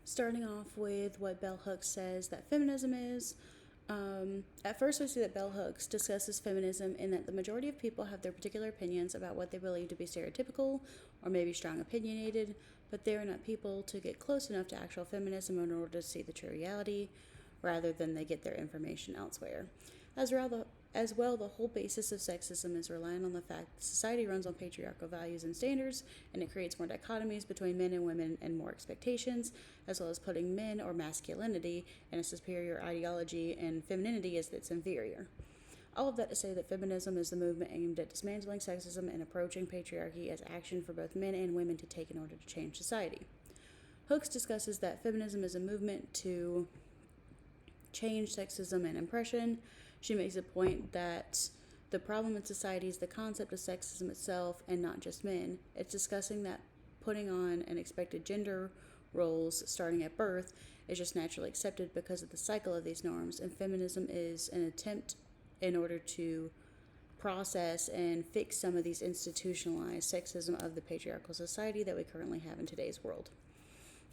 Starting off with what Bell Hooks says that feminism is. At first, we see that Bell Hooks discusses feminism in that the majority of people have their particular opinions about what they believe to be stereotypical or maybe strong opinionated, but they are not people to get close enough to actual feminism in order to see the true reality, rather than they get their information elsewhere. As well, the whole basis of sexism is relying on the fact that society runs on patriarchal values and standards, and it creates more dichotomies between men and women and more expectations, as well as putting men or masculinity in a superior ideology and femininity as its inferior. All of that to say that feminism is the movement aimed at dismantling sexism and approaching patriarchy as action for both men and women to take in order to change society. Hooks discusses that feminism is a movement to change sexism and oppression. She makes a point that the problem in society is the concept of sexism itself and not just men. It's discussing that putting on an expected gender roles starting at birth is just naturally accepted because of the cycle of these norms, and feminism is an attempt in order to process and fix some of these institutionalized sexism of the patriarchal society that we currently have in today's world.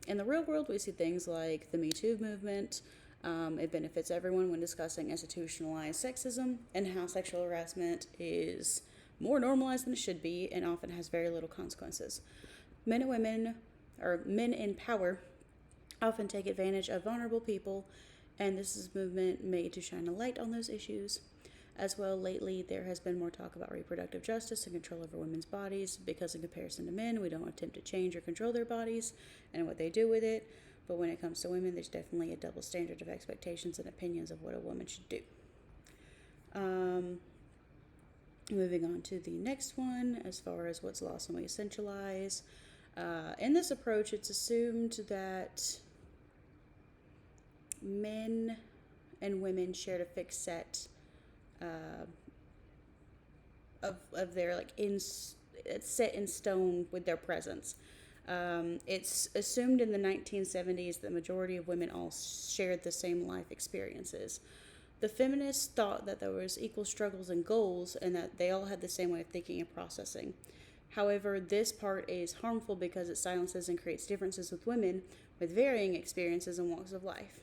In the real world, we see things like the Me Too movement. It benefits everyone when discussing institutionalized sexism and how sexual harassment is more normalized than it should be and often has very little consequences. Men and women, or men in power, often take advantage of vulnerable people, and this is a movement made to shine a light on those issues. As well, lately there has been more talk about reproductive justice and control over women's bodies because, in comparison to men, we don't attempt to change or control their bodies and what they do with it. But when it comes to women, there's definitely a double standard of expectations and opinions of what a woman should do. Moving on to the next one, as far as what's lost when we essentialize. In this approach, it's assumed that men and women shared a fixed set of their it's set in stone with their presence. It's assumed in the 1970s that the majority of women all shared the same life experiences. The feminists thought that there was equal struggles and goals and that they all had the same way of thinking and processing. However, this part is harmful because it silences and creates differences with women with varying experiences and walks of life.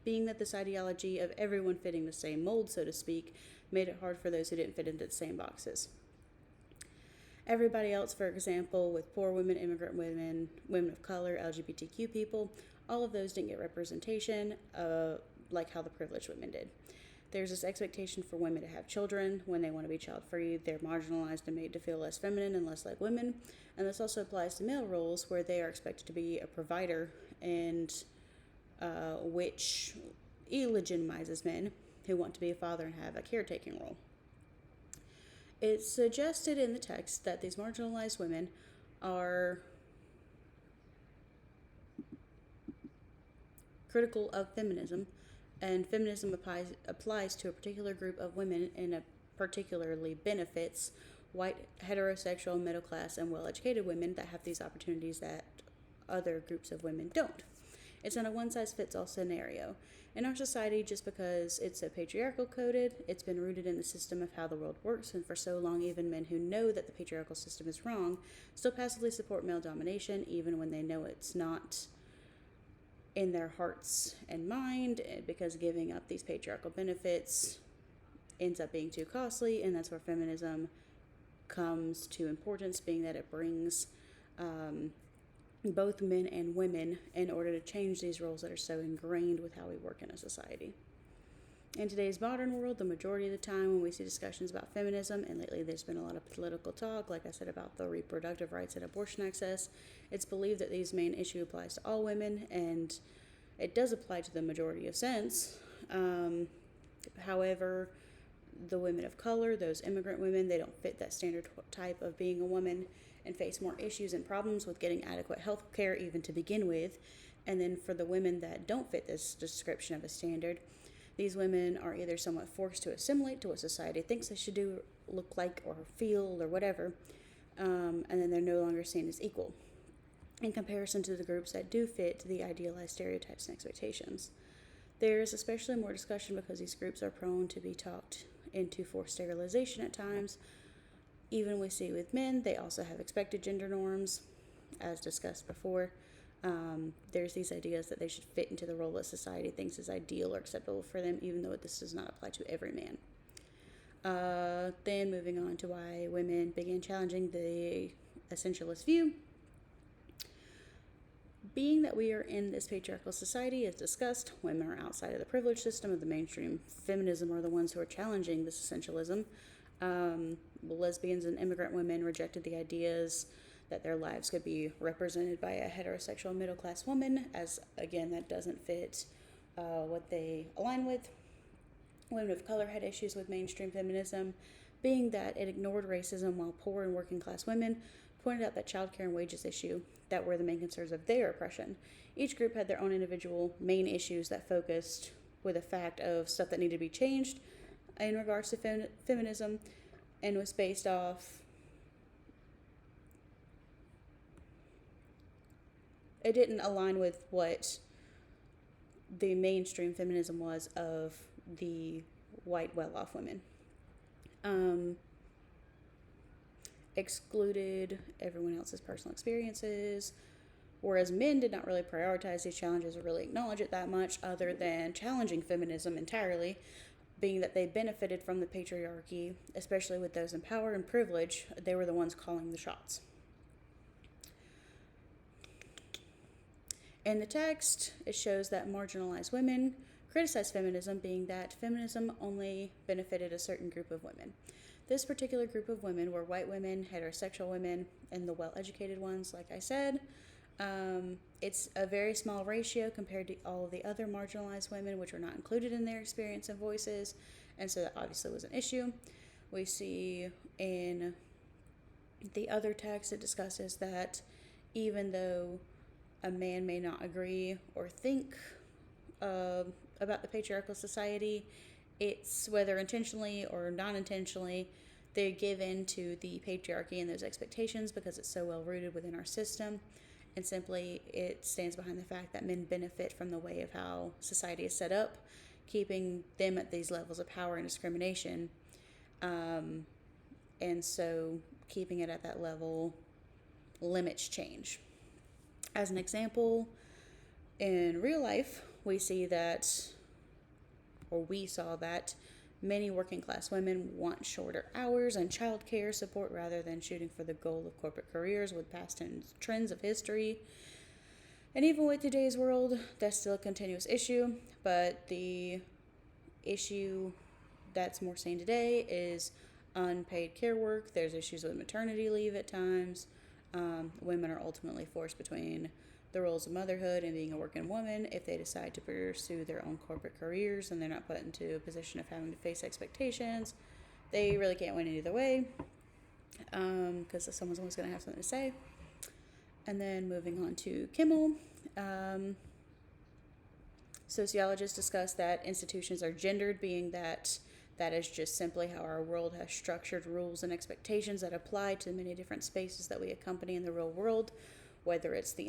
Being that this ideology of everyone fitting the same mold, so to speak, made it hard for those who didn't fit into the same boxes. Everybody else, for example, with poor women, immigrant women, women of color, LGBTQ people, all of those didn't get representation like how the privileged women did. There's this expectation for women to have children when they want to be child-free. They're marginalized and made to feel less feminine and less like women. And this also applies to male roles where they are expected to be a provider, and which legitimizes men who want to be a father and have a caretaking role. It's suggested in the text that these marginalized women are critical of feminism, and feminism applies to a particular group of women and particularly benefits white, heterosexual, middle class, and well-educated women that have these opportunities that other groups of women don't. It's not a one-size-fits-all scenario. In our society, just because it's so patriarchal coded, it's been rooted in the system of how the world works, and for so long, even men who know that the patriarchal system is wrong still passively support male domination, even when they know it's not in their hearts and mind, because giving up these patriarchal benefits ends up being too costly, and that's where feminism comes to importance, being that it brings both men and women in order to change these roles that are so ingrained with how we work in a society. In today's modern world, the majority of the time when we see discussions about feminism, and lately there's been a lot of political talk, like I said, about the reproductive rights and abortion access, it's believed that these main issue applies to all women, and it does apply to the majority of sense. However, the women of color, those immigrant women, they don't fit that standard type of being a woman and face more issues and problems with getting adequate health care even to begin with. And then for the women that don't fit this description of a standard, these women are either somewhat forced to assimilate to what society thinks they should do, look like, or feel, or whatever, and then they're no longer seen as equal in comparison to the groups that do fit the idealized stereotypes and expectations. There's especially more discussion because these groups are prone to be talked into forced sterilization at times. Even we see with men, they also have expected gender norms, as discussed before. There's these ideas that they should fit into the role that society thinks is ideal or acceptable for them, even though this does not apply to every man. Then moving on to why women began challenging the essentialist view. Being that we are in this patriarchal society, as discussed, women are outside of the privilege system of the mainstream. Feminism are the ones who are challenging this essentialism. Lesbians and immigrant women rejected the ideas that their lives could be represented by a heterosexual middle-class woman, as, again, that doesn't fit what they align with. Women of color had issues with mainstream feminism, being that it ignored racism, while poor and working-class women pointed out that childcare and wages issue that were the main concerns of their oppression. Each group had their own individual main issues that focused with a fact of stuff that needed to be changed in regards to feminism, and was based off it didn't align with what the mainstream feminism was of the white well-off women. Excluded everyone else's personal experiences, whereas men did not really prioritize these challenges or really acknowledge it that much, other than challenging feminism entirely, being that they benefited from the patriarchy, especially with those in power and privilege. They were the ones calling the shots. In the text, it shows that marginalized women criticized feminism, being that feminism only benefited a certain group of women. This particular group of women were white women, heterosexual women, and the well-educated ones, like I said. It's a very small ratio compared to all of the other marginalized women, which were not included in their experience and voices, and so that obviously was an issue. We see in the other text, it discusses that even though a man may not agree or think about the patriarchal society, it's whether intentionally or non-intentionally, they give in to the patriarchy and those expectations because it's so well rooted within our system. And simply, it stands behind the fact that men benefit from the way of how society is set up, keeping them at these levels of power and discrimination. And so keeping it at that level limits change. As an example, in real life, we saw that many working class women want shorter hours and childcare support rather than shooting for the goal of corporate careers with past trends of history. And even with today's world, that's still a continuous issue, but the issue that's more seen today is unpaid care work. There's issues with maternity leave at times. Women are ultimately forced between the roles of motherhood and being a working woman if they decide to pursue their own corporate careers, and they're not put into a position of having to face expectations. They really can't win either way, because someone's always going to have something to say. And then moving on to Kimmel, sociologists discuss that institutions are gendered, being that is just simply how our world has structured rules and expectations that apply to many different spaces that we accompany in the real world, whether it's the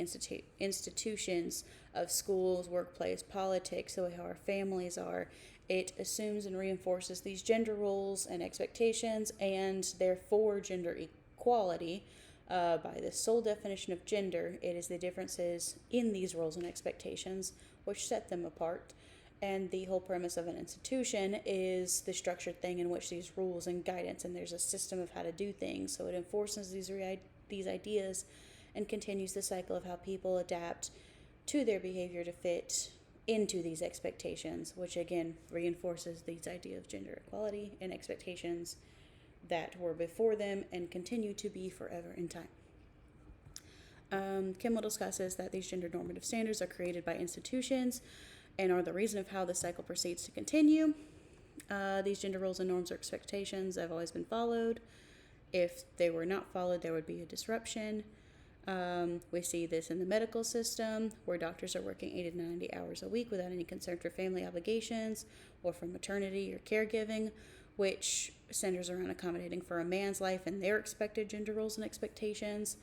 institutions of schools, workplace, politics, the way how our families are. It assumes and reinforces these gender roles and expectations, and therefore gender equality. By the sole definition of gender, it is the differences in these roles and expectations which set them apart. And the whole premise of an institution is the structured thing in which these rules and guidance, and there's a system of how to do things. So it enforces these ideas and continues the cycle of how people adapt to their behavior to fit into these expectations, which again reinforces these ideas of gender equality and expectations that were before them and continue to be forever in time. Kimmel discusses that these gender normative standards are created by institutions and are the reason of how the cycle proceeds to continue. These gender roles and norms or expectations have always been followed. If they were not followed, there would be a disruption. We see this in the medical system, where doctors are working 80 to 90 hours a week without any concern for family obligations or for maternity or caregiving, which centers around accommodating for a man's life and their expected gender roles and expectations.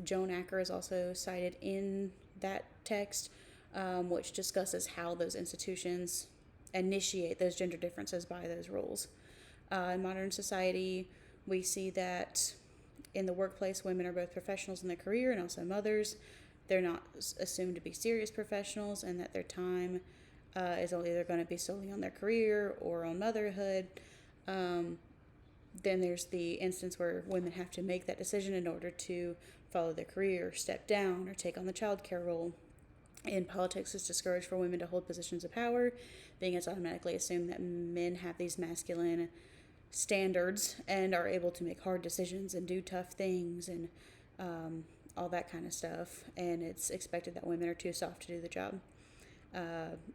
Joan Acker is also cited in that text, which discusses how those institutions initiate those gender differences by those rules. In modern society, we see that in the workplace, women are both professionals in their career and also mothers. they're not assumed to be serious professionals, and that their time is either going to be solely on their career or on motherhood. Then there's the instance where women have to make that decision in order to follow their career, step down, or take on the childcare role. In politics, it's discouraged for women to hold positions of power, being it's automatically assumed that men have these masculine standards and are able to make hard decisions and do tough things and all that kind of stuff. And it's expected that women are too soft to do the job.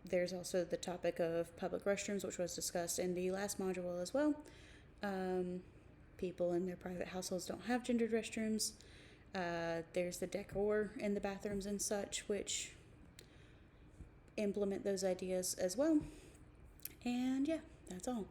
There's also the topic of public restrooms, which was discussed in the last module as well. People in their private households don't have gendered restrooms. There's the decor in the bathrooms and such, which implement those ideas as well. And yeah, that's all.